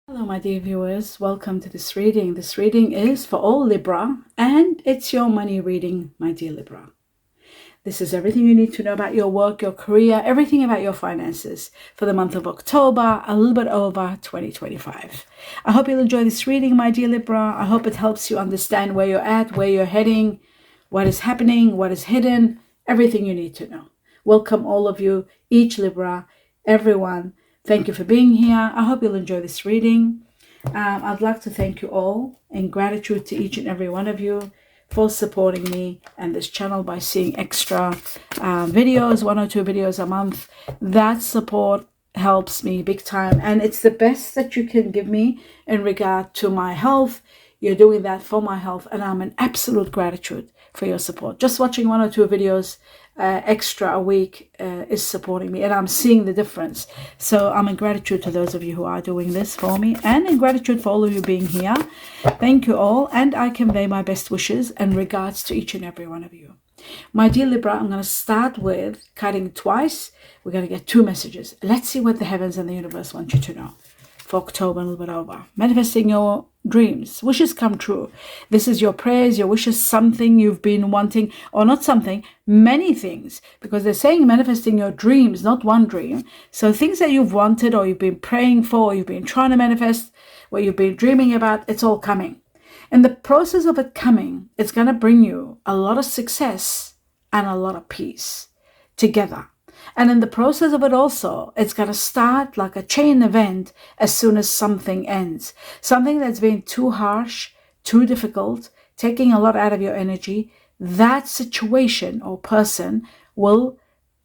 Hello, my dear viewers. Welcome to this reading. This reading is for all Libra, and it's your money reading, my dear Libra. This is everything you need to know about your work, your career, everything about your finances for the month of October, a little bit over 2025. I hope you'll enjoy this reading, my dear Libra. I hope it helps you understand where you're at, where you're heading, what is happening, what is hidden, everything you need to know. Welcome all of you, each Libra, everyone. Thank you for being here. I hope you'll enjoy this reading. I'd like to thank you all in gratitude to each and every one of you for supporting me and this channel by seeing extra videos, 1 or 2 videos a month. That support helps me big time, and it's the best that you can give me in regard to my health. You're doing that for my health, and I'm in absolute gratitude for your support. Just watching 1 or 2 videos extra a week is supporting me, and I'm seeing the difference. So I'm in gratitude to those of you who are doing this for me, and in gratitude for all of you being here. Thank you all, and I convey my best wishes and regards to each and every one of you. My dear Libra, I'm going to start with cutting twice. We're going to get 2 messages. Let's see what the heavens and the universe want you to know for October, a little bit over. Manifesting your dreams, wishes come true. This is your prayers, your wishes, something you've been wanting, or not something, many things, because they're saying manifesting your dreams, not one dream. So things that you've wanted, or you've been praying for, or you've been trying to manifest, what you've been dreaming about, it's all coming. In the process of it coming, it's going to bring you a lot of success and a lot of peace together. And in the process of it also, it's going to start like a chain event as soon as something ends. Something that's been too harsh, too difficult, taking a lot out of your energy, that situation or person will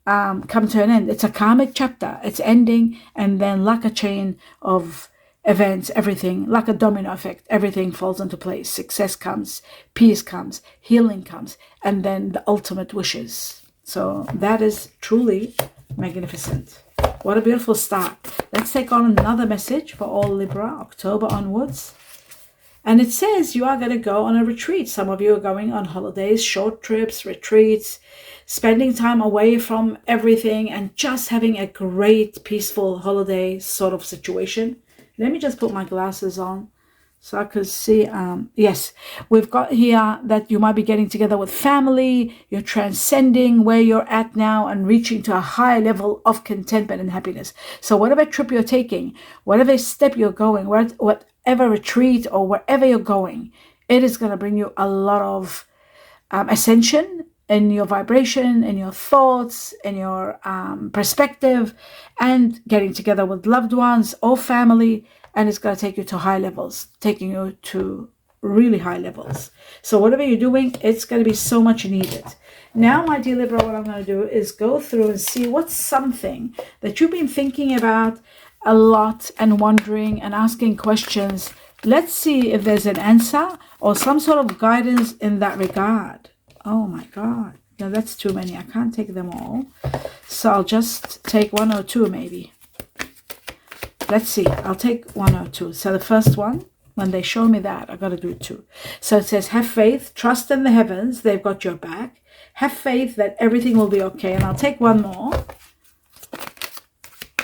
come to an end. It's a karmic chapter. It's ending, and then like a chain of events, everything, like a domino effect, everything falls into place. Success comes, peace comes, healing comes, and then the ultimate wishes. So that is truly magnificent. What a beautiful start. Let's take on another message for all Libra, October onwards. And it says you are going to go on a retreat. Some of you are going on holidays, short trips, retreats, spending time away from everything and just having a great, peaceful holiday sort of situation. Let me just put my glasses on so I could see. Yes, we've got here that you might be getting together with family. You're transcending where you're at now and reaching to a high level of contentment and happiness. So whatever trip you're taking, whatever step you're going, whatever retreat or wherever you're going, it is going to bring you a lot of ascension in your vibration, in your thoughts, in your perspective, and getting together with loved ones or family. And it's going to take you to high levels, taking you to really high levels. So whatever you're doing, it's going to be so much needed. Now, my dear Libra, what I'm going to do is go through and see what's something that you've been thinking about a lot and wondering and asking questions. Let's see if there's an answer or some sort of guidance in that regard. Oh my God. No, that's too many. I can't take them all. So I'll just take 1 or 2 maybe. Let's see. I'll take 1 or 2. So the first one, when they show me that, I got to do 2. So it says, have faith, trust in the heavens. They've got your back. Have faith that everything will be okay. And I'll take 1 more.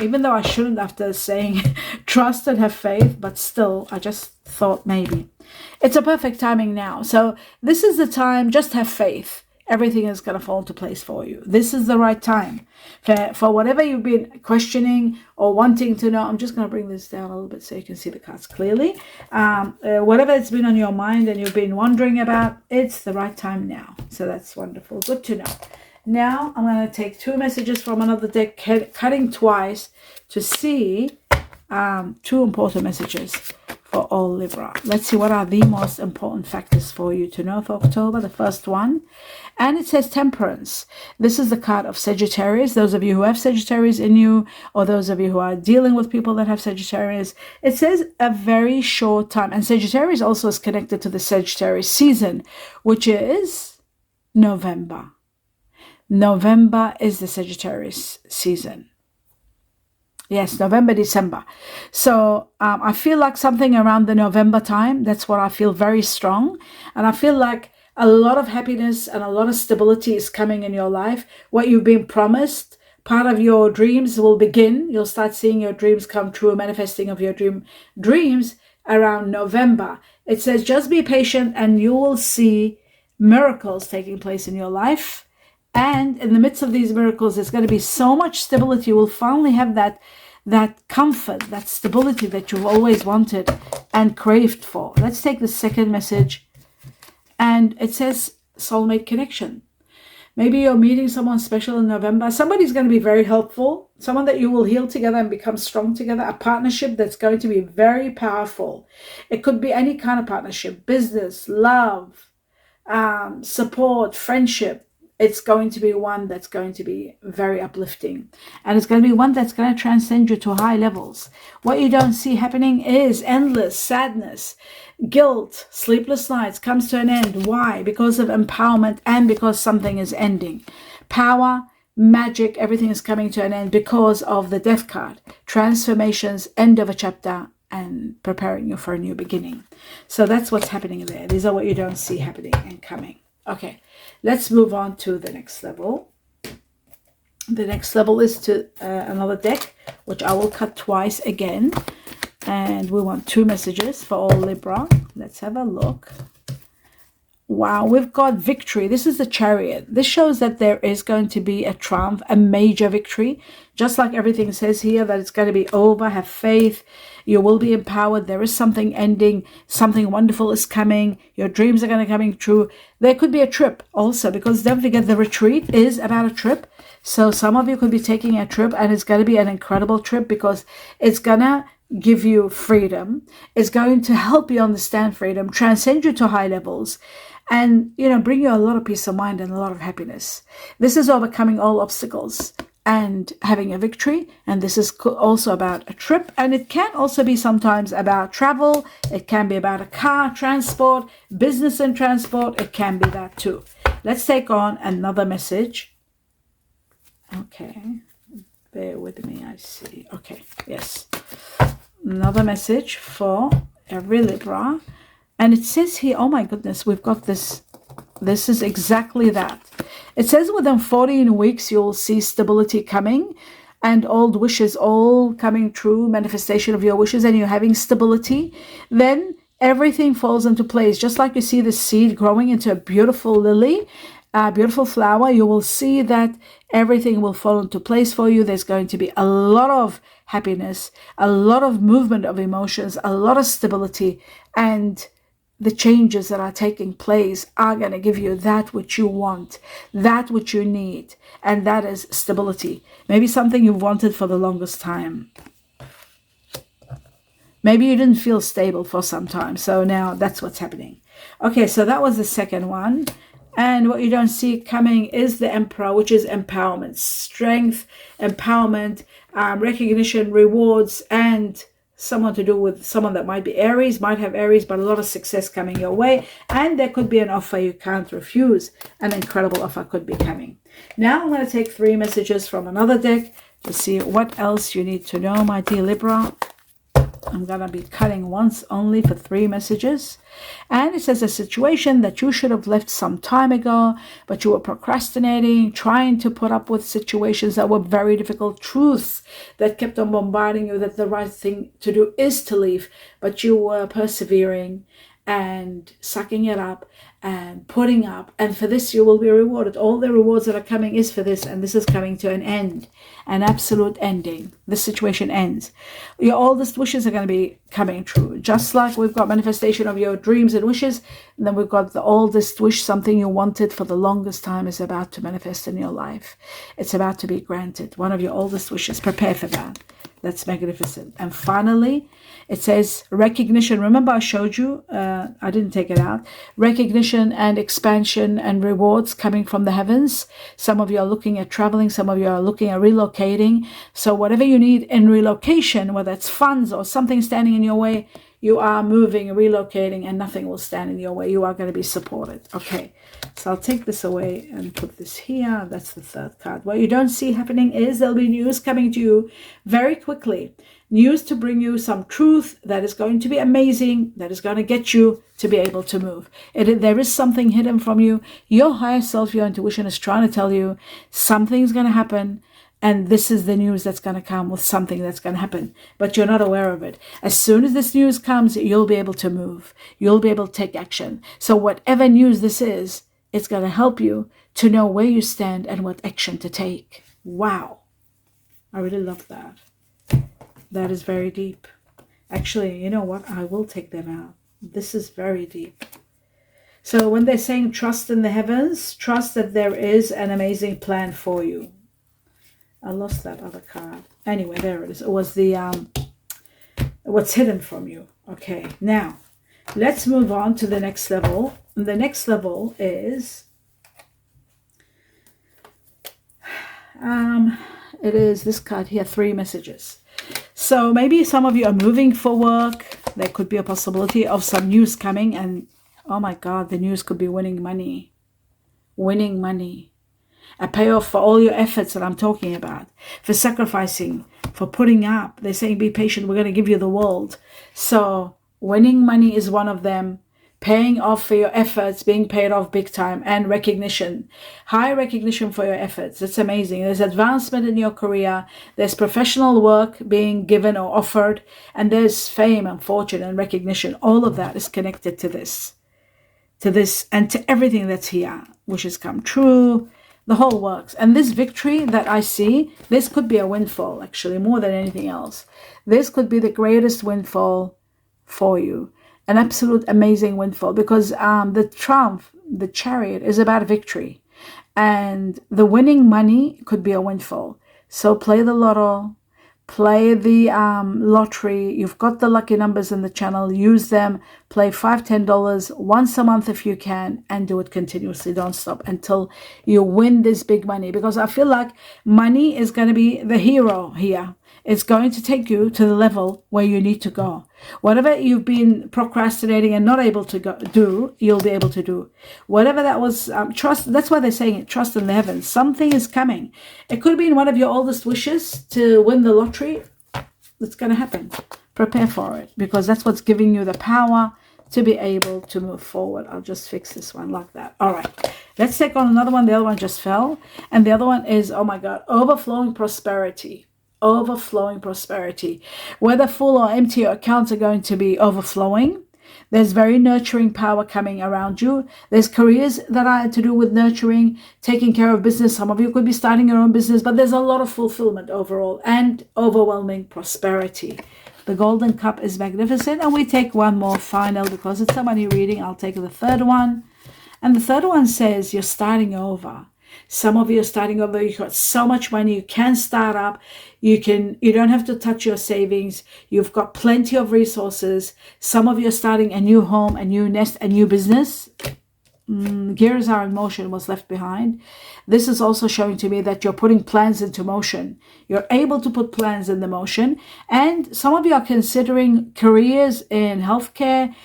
Even though I shouldn't after saying trust and have faith, but still, I just thought maybe. It's a perfect timing now. So this is the time, just have faith. Everything is going to fall into place for you. This is the right time. For whatever you've been questioning or wanting to know, I'm just going to bring this down a little bit so you can see the cards clearly. Whatever it's been on your mind and you've been wondering about, it's the right time now. So that's wonderful. Good to know. Now I'm going to take 2 messages from another deck, cutting twice to see 2 important messages for all Libra. Let's see what are the most important factors for you to know for October. The first one, and it says temperance. This is the card of Sagittarius. Those of you who have Sagittarius in you, or those of you who are dealing with people that have Sagittarius, it says a very short time. And Sagittarius also is connected to the Sagittarius season, which is November. November is the Sagittarius season. Yes, November, December. So I feel like something around the November time, that's what I feel very strong. And I feel like a lot of happiness and a lot of stability is coming in your life. What you've been promised Part of your dreams will begin. You'll start seeing your dreams come true, manifesting of your dreams around November. It says just be patient and you will see miracles taking place in your life. And in the midst of these miracles, there's going to be so much stability. You will finally have that comfort, that stability that you've always wanted and craved for. Let's take the second message. And it says soulmate connection. Maybe you're meeting someone special in November. Somebody's going to be very helpful. Someone that you will heal together and become strong together. A partnership that's going to be very powerful. It could be any kind of partnership. Business, love, support, friendship. It's going to be one that's going to be very uplifting. And it's going to be one that's going to transcend you to high levels. What you don't see happening is endless sadness, guilt, sleepless nights comes to an end. Why? Because of empowerment and because something is ending. Power, magic, everything is coming to an end because of the death card. Transformations, end of a chapter, and preparing you for a new beginning. So that's what's happening there. These are what you don't see happening and coming. Okay, let's move on to the next level. The next level is to another deck, which I will cut twice again. And we want 2 messages for all Libra. Let's have a look. Wow, we've got victory. This is the Chariot. This shows that there is going to be a triumph, a major victory. Just like everything says here, that it's going to be over. Have faith. You will be empowered. There is something ending. Something wonderful is coming. Your dreams are going to coming true. There could be a trip also, because don't forget the retreat is about a trip. So some of you could be taking a trip, and it's going to be an incredible trip because it's going to give you freedom. It's going to help you understand freedom, transcend you to high levels, and bring you a lot of peace of mind and a lot of happiness. This is overcoming all obstacles and having a victory. And this is also about a trip, and it can also be sometimes about travel. It can be about a car, transport, business and transport. It can be that too. Let's take on another message. Okay, bear with me. I see. Okay, yes, another message for every Libra. And it says here, oh my goodness, we've got this. This is exactly that. It says within 14 weeks, you'll see stability coming and old wishes all coming true, manifestation of your wishes, and you're having stability. Then everything falls into place. Just like you see the seed growing into a beautiful lily, a beautiful flower, you will see that everything will fall into place for you. There's going to be a lot of happiness, a lot of movement of emotions, a lot of stability, and the changes that are taking place are going to give you that which you want, that which you need, and that is stability. Maybe something you've wanted for the longest time. Maybe you didn't feel stable for some time, so now that's what's happening. Okay, so that was the second one. And what you don't see coming is the Emperor, which is empowerment, strength, empowerment, recognition, rewards, and someone to do with someone that might be Aries, might have Aries, but a lot of success coming your way. And there could be an offer you can't refuse. An incredible offer could be coming. Now I'm going to take 3 messages from another deck to see what else you need to know, my dear Libra. I'm going to be cutting once only for 3 messages. And it says a situation that you should have left some time ago, but you were procrastinating, trying to put up with situations that were very difficult, truths that kept on bombarding you that the right thing to do is to leave, but you were persevering and sucking it up and putting up, and for this you will be rewarded. All the rewards that are coming is for this, and this is coming to an end, an absolute ending. This situation ends. Your oldest wishes are going to be coming true, just like we've got manifestation of your dreams and wishes, and then we've got the oldest wish, something you wanted for the longest time is about to manifest in your life. It's about to be granted. One of your oldest wishes. Prepare for that. That's magnificent. And finally, it says recognition. Remember I showed you, I didn't take it out. Recognition and expansion and rewards coming from the heavens. Some of you are looking at traveling. Some of you are looking at relocating. So whatever you need in relocation, whether it's funds or something standing in your way, you are moving, relocating, and nothing will stand in your way. You are going to be supported. Okay, so I'll take this away and put this here. That's the 3rd card. What you don't see happening is there'll be news coming to you very quickly. News to bring you some truth that is going to be amazing, that is going to get you to be able to move. There is something hidden from you. Your higher self, your intuition is trying to tell you something's going to happen. And this is the news that's going to come with something that's going to happen, but you're not aware of it. As soon as this news comes, you'll be able to move. You'll be able to take action. So whatever news this is, it's going to help you to know where you stand and what action to take. Wow. I really love that. That is very deep. Actually, you know what? I will take them out. This is very deep. So when they're saying trust in the heavens, trust that there is an amazing plan for you. I lost that other card. Anyway, there it is. It was the what's hidden from you. Okay, now let's move on to the next level. The next level is it is this card here, 3 messages. So maybe some of you are moving for work. There could be a possibility of some news coming, and oh my God, the news could be winning money. Winning money. A payoff for all your efforts that I'm talking about, for sacrificing, for putting up. They're saying, be patient, we're going to give you the world. So winning money is one of them. Paying off for your efforts, being paid off big time, and recognition. High recognition for your efforts. It's amazing. There's advancement in your career. There's professional work being given or offered. And there's fame and fortune and recognition. All of that is connected to this. To this and to everything that's here, which has come true. The whole works. And this victory that I see, this could be a windfall, actually, more than anything else. This could be the greatest windfall for you. An absolute amazing windfall, because the trump, the chariot, is about victory. And the winning money could be a windfall. So play the lotto, play the lottery. You've got the lucky numbers in the channel. Use them. Play $5, $10 once a month if you can, and do it continuously. Don't stop until you win this big money, because I feel like money is going to be the hero here. It's going to take you to the level where you need to go. Whatever you've been procrastinating and not able to do, you'll be able to do. Whatever that was, trust. That's why they're saying it. Trust in the heavens. Something is coming. It could be in one of your oldest wishes to win the lottery. It's going to happen. Prepare for it, because that's what's giving you the power to be able to move forward. I'll just fix this one like that. All right. Let's take on another one. The other one just fell. And the other one is, oh my God, overflowing prosperity. Overflowing prosperity. Whether full or empty, your accounts are going to be overflowing. There's very nurturing power coming around you. There's careers that are to do with nurturing, taking care of business. Some of you could be starting your own business, but there's a lot of fulfillment overall and overwhelming prosperity. The golden cup is magnificent. And we take one more final, because it's a money reading. I'll take the third one. And the third one says you're starting over. Some of you are starting over. You've got so much money. You can start up. You don't have to touch your savings. You've got plenty of resources. Some of you are starting a new home, a new nest, a new business. Gears are in motion, was left behind. This is also showing to me that you're putting plans into motion. You're able to put plans into motion. And some of you are considering careers in healthcare,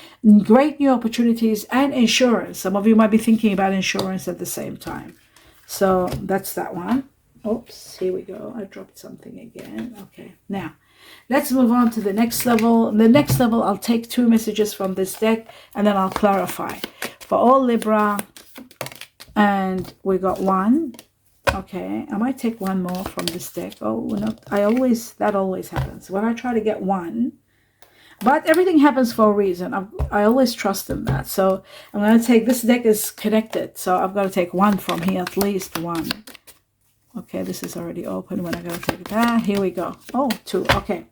great new opportunities, and insurance. Some of you might be thinking about insurance at the same time. So that's that one. Oops, here we go. I dropped something again. Okay, now let's move on to the next level. The next level, I'll take 2 messages from this deck, and then I'll clarify. For all Libra, and we got 1. Okay, I might take 1 more from this deck. Oh, no, that always happens. When I try to get 1, but everything happens for a reason. I always trust in that. So I'm going to take, this deck is connected. So I've got to take 1 from here, at least 1. Okay, this is already open. When I'm going to take that, here we go. Oh, 2. Okay,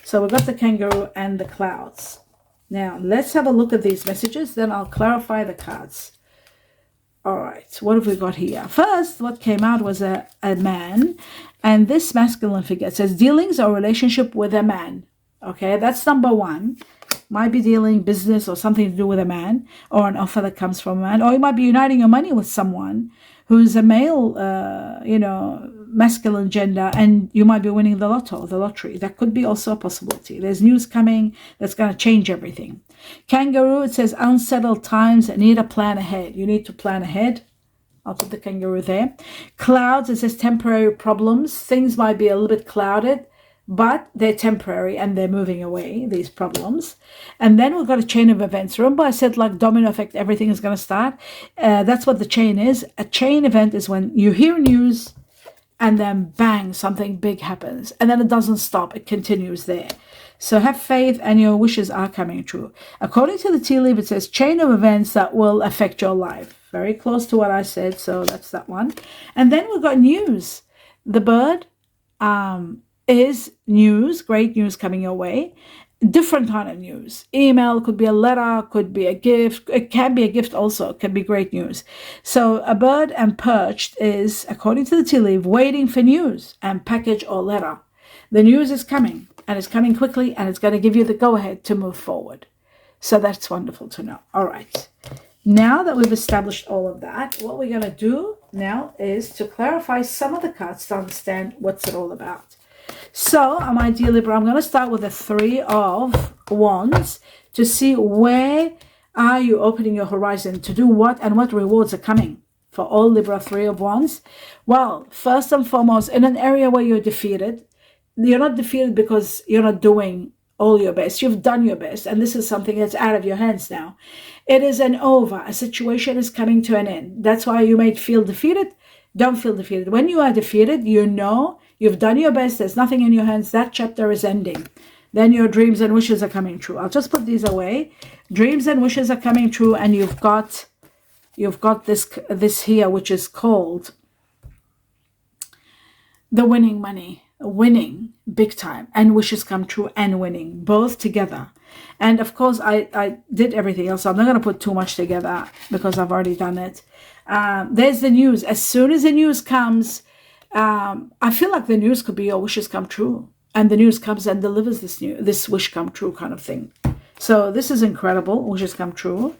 so we've got the kangaroo and the clouds. Now, let's have a look at these messages. Then I'll clarify the cards. All right, what have we got here? First, what came out was a man. And this masculine figure, it says dealings or relationship with a man. Okay, that's number 1. Might be dealing business or something to do with a man, or an offer that comes from a man, or you might be uniting your money with someone who's a male, masculine gender, and you might be winning the lottery. That could be also a possibility. There's news coming that's going to change everything. Kangaroo, it says unsettled times, need a plan ahead. You need to plan ahead. I'll put the kangaroo there. Clouds, it says temporary problems. Things might be a little bit clouded, but they're temporary and they're moving away, these problems. And then we've got a chain of events. Remember I said like domino effect, everything is going to start? That's what the chain is. A chain event is when you hear news and then bang, something big happens. And then it doesn't stop. It continues there. So have faith and your wishes are coming true. According to the tea leaf, it says chain of events that will affect your life. Very close to what I said. So that's that one. And then we've got news. The bird is news, great news coming your way. Different kind of news. Email, could be a letter, could be a gift. It can be a gift also. It can be great news. So a bird and perched is, according to the tea leaf, waiting for news and package or letter. The news is coming, and it's coming quickly, and it's going to give you the go-ahead to move forward. So that's wonderful to know. All right. Now that we've established all of that, what we're going to do now is to clarify some of the cards to understand what's it all about. So, my dear Libra, I'm going to start with the Three of Wands to see where are you opening your horizon to do what and what rewards are coming for all Libra Three of Wands. Well, first and foremost, in an area where you're defeated, you're not defeated because you're not doing all your best. You've done your best, and this is something that's out of your hands now. It is an over. A situation is coming to an end. That's why you might feel defeated. Don't feel defeated. When you are defeated, you know you've done your best. There's nothing in your hands. That chapter is ending. Then your dreams and wishes are coming true. I'll just put these away. Dreams and wishes are coming true, and you've got this here, which is called the winning money. Winning big time, and wishes come true, and winning both together. And of course I did everything else, so I'm not going to put too much together because I've already done it. There's the news. As soon as the news comes, I feel like the news could be your wishes come true, and the news comes and delivers this wish come true kind of thing. So this is incredible. Wishes come true.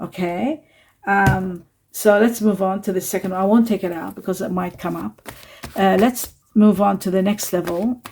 Okay. So let's move on to the second one. I won't take it out because it might come up. Let's move on to the next level.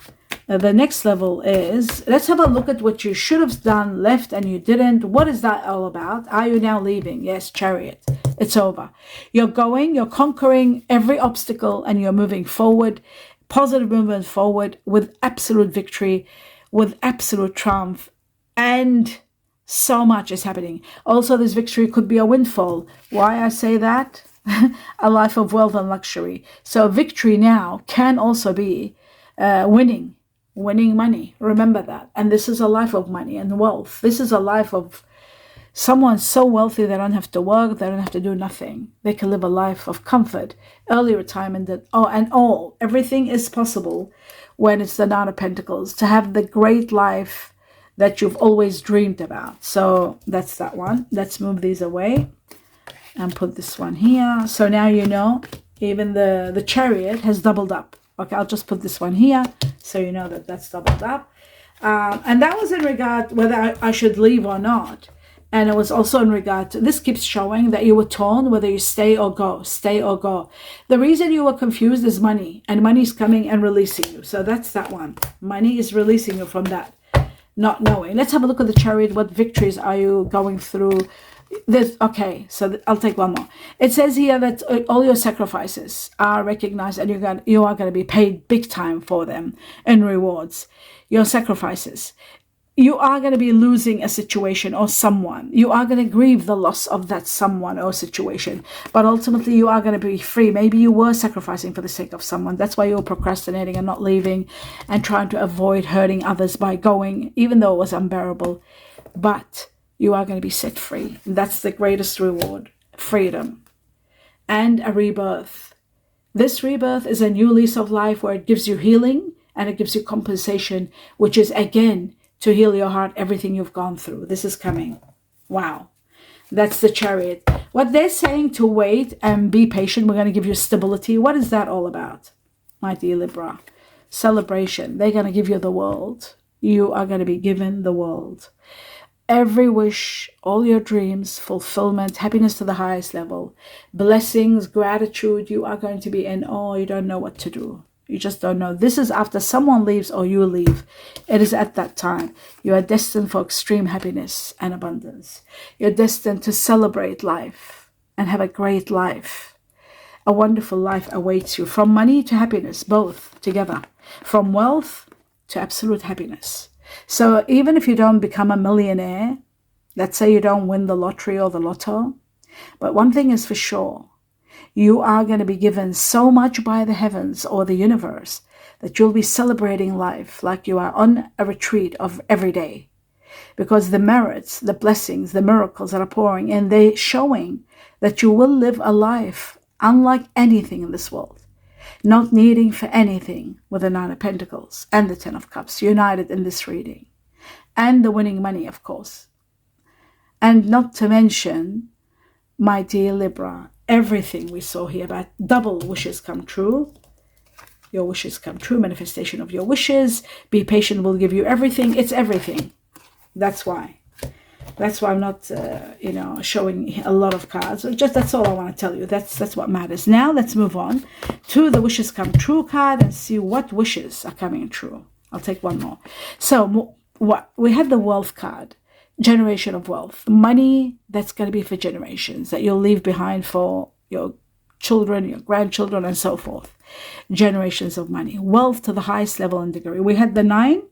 The next level is, let's have a look at what you should have done, left, and you didn't. What is that all about? Are you now leaving? Yes, Chariot. It's over. You're conquering every obstacle, and you're moving forward, positive movement forward with absolute victory, with absolute triumph, and so much is happening. Also, this victory could be a windfall. Why I say that? A life of wealth and luxury. So victory now can also be winning money. Remember that. And this is a life of money and wealth. This is a life of someone so wealthy they don't have to work, they don't have to do nothing. They can live a life of comfort, early retirement, everything is possible when it's the Nine of Pentacles, to have the great life that you've always dreamed about. So that's that one. Let's move these away and put this one here. So now you know, even the Chariot has doubled up. Okay, I'll just put this one here so you know that that's doubled up. And that was in regard whether I should leave or not. And it was also in regard to, this keeps showing that you were torn whether you stay or go. The reason you were confused is money, and money is coming and releasing you. So that's that one. Money is releasing you from that not knowing. Let's have a look at the Chariot. What victories are you going through? Okay, so I'll take one more. It says here that all your sacrifices are recognized, and you are going to be paid big time for them in rewards. Your sacrifices. You are going to be losing a situation or someone. You are going to grieve the loss of that someone or situation. But ultimately, you are going to be free. Maybe you were sacrificing for the sake of someone. That's why you were procrastinating and not leaving and trying to avoid hurting others by going, even though it was unbearable. But you are going to be set free. That's the greatest reward. Freedom. And a rebirth. This rebirth is a new lease of life where it gives you healing and it gives you compensation, which is, again, to heal your heart, everything you've gone through. This is coming. Wow. That's the Chariot. What they're saying to wait and be patient, we're going to give you stability. What is that all about, my dear Libra? Celebration. They're going to give you the world. You are going to be given the world. Every wish, all your dreams, fulfillment, happiness to the highest level, blessings, gratitude. You are going to be in awe. You don't know what to do. You just don't know. This is after someone leaves or you leave. It is at that time. You are destined for extreme happiness and abundance. You're destined to celebrate life and have a great life. A wonderful life awaits you. From money to happiness, both together. From wealth to absolute happiness. So even if you don't become a millionaire, let's say you don't win the lottery or the lotto, but one thing is for sure. You are going to be given so much by the heavens or the universe that you'll be celebrating life like you are on a retreat of every day. Because the merits, the blessings, the miracles that are pouring in, they're showing that you will live a life unlike anything in this world. Not needing for anything, with the Nine of Pentacles and the Ten of Cups united in this reading. And the winning money, of course. And not to mention, my dear Libra, everything we saw here about double wishes come true. Your wishes come true, manifestation of your wishes. Be patient will give you everything. It's everything. That's why I'm not, showing a lot of cards. Just that's all I want to tell you. That's what matters. Now let's move on to the wishes come true card and see what wishes are coming true. I'll take one more. So what we had the wealth card, generation of wealth, money that's going to be for generations that you'll leave behind for your children, your grandchildren, and so forth. Generations of money, wealth to the highest level and degree. We had the 9.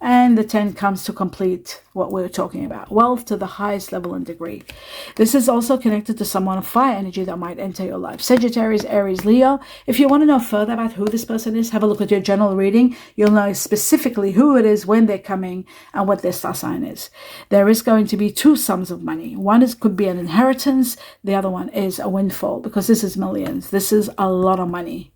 And the 10 comes to complete what we're talking about. Wealth to the highest level and degree. This is also connected to someone of fire energy that might enter your life. Sagittarius, Aries, Leo. If you want to know further about who this person is, have a look at your general reading. You'll know specifically who it is, when they're coming, and what their star sign is. There is going to be 2 sums of money. One could be an inheritance. The other one is a windfall, because this is millions. This is a lot of money.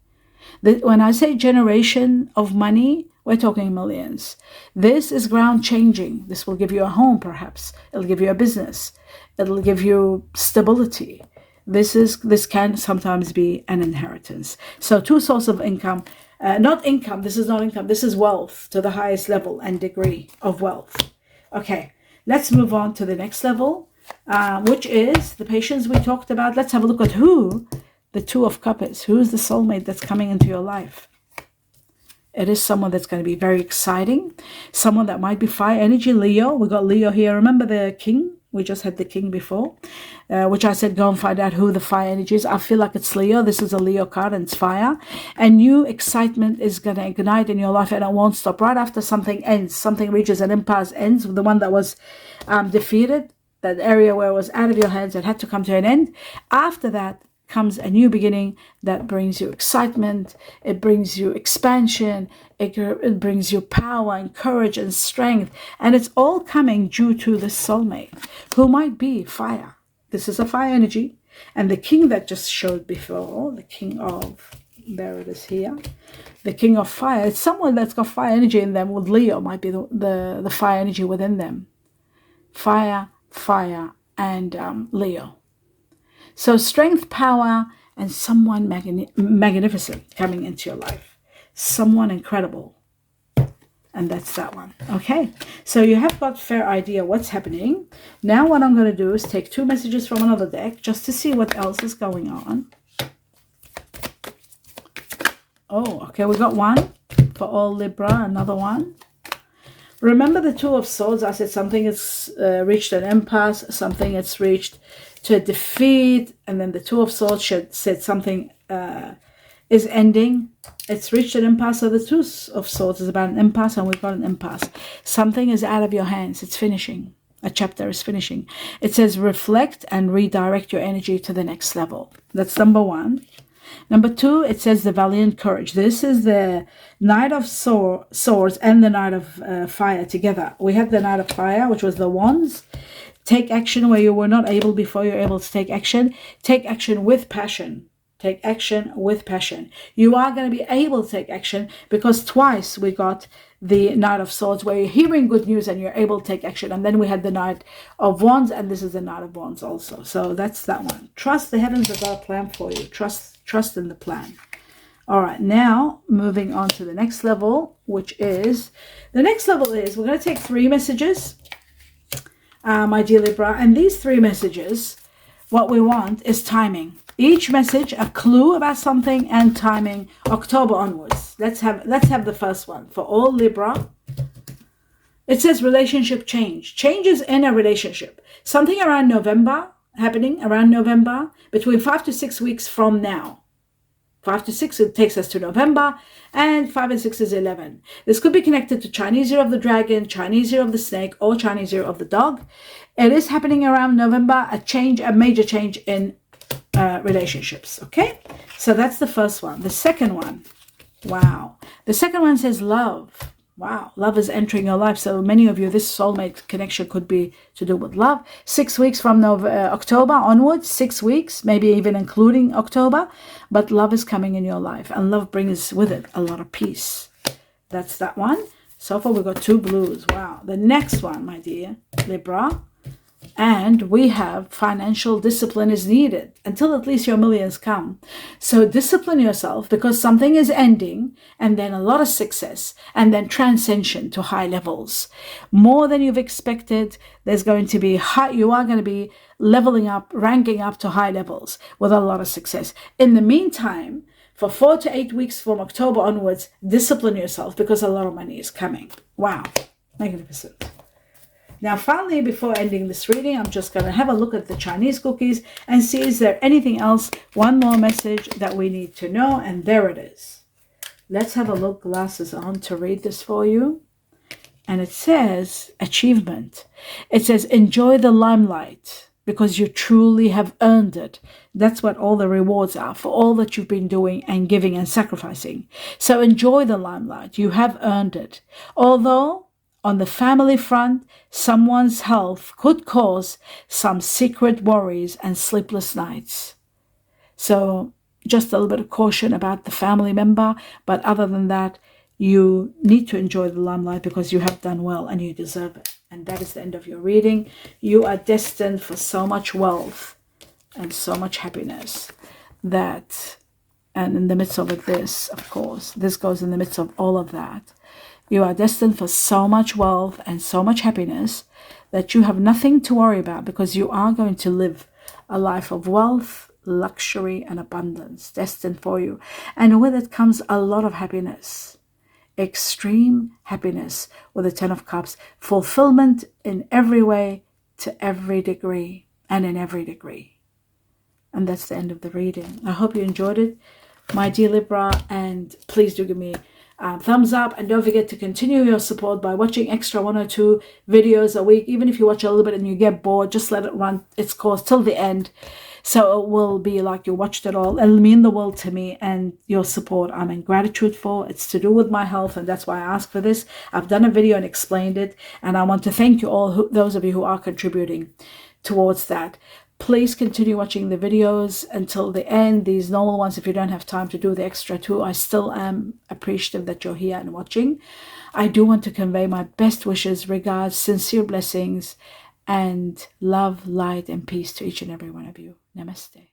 When I say generation of money, we're talking millions. This is ground changing. This will give you a home, perhaps. It'll give you a business. It'll give you stability. This can sometimes be an inheritance. So 2 sources of income. Not income. This is not income. This is wealth to the highest level and degree of wealth. Okay, let's move on to the next level, which is the patience we talked about. Let's have a look at who the 2 of Cups is. Who is the soulmate that's coming into your life? It is someone that's going to be very exciting. Someone that might be fire energy. Leo. We got Leo here. Remember the king? We just had the king before, which I said go and find out who the fire energy is. I feel like it's Leo. This is a Leo card and it's fire. And new excitement is going to ignite in your life and it won't stop. Right after something ends, something reaches an impasse, ends with the one that was defeated, that area where it was out of your hands and had to come to an end. After that comes a new beginning that brings you excitement, it brings you expansion, it brings you power and courage and strength, and it's all coming due to the soulmate, who might be fire. This is a fire energy, and the king that just showed before, the king of, there it is here, the king of fire, it's someone that's got fire energy in them. With Leo might be the fire energy within them. Fire, and Leo. So strength, power, and someone magnificent coming into your life. Someone incredible. And that's that one. Okay, so you have got a fair idea what's happening. Now what I'm going to do is take 2 messages from another deck just to see what else is going on. Oh, okay, we got one for all Libra, another one. Remember the 2 of Swords, I said something has reached an impasse, something has reached to a defeat, and then the 2 of Swords said something is ending. It's reached an impasse. So the 2 of Swords is about an impasse, and we've got an impasse. Something is out of your hands. It's finishing. A chapter is finishing. It says reflect and redirect your energy to the next level. That's number 1. Number 2, it says the valiant courage. This is the Knight of Swords and the Knight of Fire together. We had the Knight of Fire, which was the wands. Take action where you were not able before. You're able to take action. Take action with passion. Take action with passion. You are going to be able to take action because twice we got the Knight of Swords where you're hearing good news and you're able to take action. And then we had the Knight of Wands, and this is the Knight of Wands also. So that's that one. Trust the heavens have got a plan for you. Trust in the plan. All right, now moving on to the next level, which is, the next level is, we're going to take 3 messages, my dear Libra, and these 3 messages, what we want is timing. Each message a clue about something and timing. October onwards. Let's have the first one for all Libra. It says relationship change. Changes in a relationship. Something around November, happening around November, between 5 to 6 weeks from now. 5 to 6, it takes us to November, and 5 and 6 is 11. This could be connected to Chinese Year of the Dragon, Chinese Year of the Snake, or Chinese Year of the Dog. It is happening around November, a major change in relationships. Okay, so that's the first one. The second one, wow, the second one says love. Wow, love is entering your life. So many of you, this soulmate connection could be to do with love. 6 weeks from October onwards, 6 weeks, maybe even including October, but love is coming in your life, and love brings with it a lot of peace. That's that one. So far we've got 2 blues. Wow. The next one, my dear Libra, and we have financial discipline is needed until at least your millions come. So discipline yourself, because something is ending, and then a lot of success, and then transcension to high levels. More than you've expected. There's going to be you are going to be leveling up, ranking up to high levels with a lot of success. In the meantime, for 4 to 8 weeks from October onwards, discipline yourself, because a lot of money is coming. Wow. Magnificent. Now, finally, before ending this reading, I'm just going to have a look at the Chinese cookies and see, is there anything else, one more message that we need to know? And there it is. Let's have a look, glasses on, to read this for you. And it says, achievement. It says, enjoy the limelight, because you truly have earned it. That's what all the rewards are for all that you've been doing and giving and sacrificing. So enjoy the limelight. You have earned it. Although on the family front, someone's health could cause some secret worries and sleepless nights. So just a little bit of caution about the family member. But other than that, you need to enjoy the limelight, because you have done well and you deserve it. And that is the end of your reading. You are destined for so much wealth and so much happiness and in the midst of it, this, of course, this goes in the midst of all of that. You are destined for so much wealth and so much happiness that you have nothing to worry about, because you are going to live a life of wealth, luxury, and abundance destined for you. And with it comes a lot of happiness, extreme happiness with the 10 of Cups, fulfillment in every way, to every degree, and in every degree. And that's the end of the reading. I hope you enjoyed it, my dear Libra, and please do give me thumbs up, and don't forget to continue your support by watching extra 1 or 2 videos a week. Even if you watch a little bit and you get bored, just let it run its course till the end, so it will be like you watched it all. It'll mean the world to me, and your support I'm in gratitude for. It's to do with my health, and that's why I asked for this. I've done a video and explained it, and I want to thank you all, those of you who are contributing towards that. Please continue watching the videos until the end, these normal ones. If you don't have time to do the extra 2, I still am appreciative that you're here and watching. I do want to convey my best wishes, regards, sincere blessings, and love, light, and peace to each and every one of you. Namaste.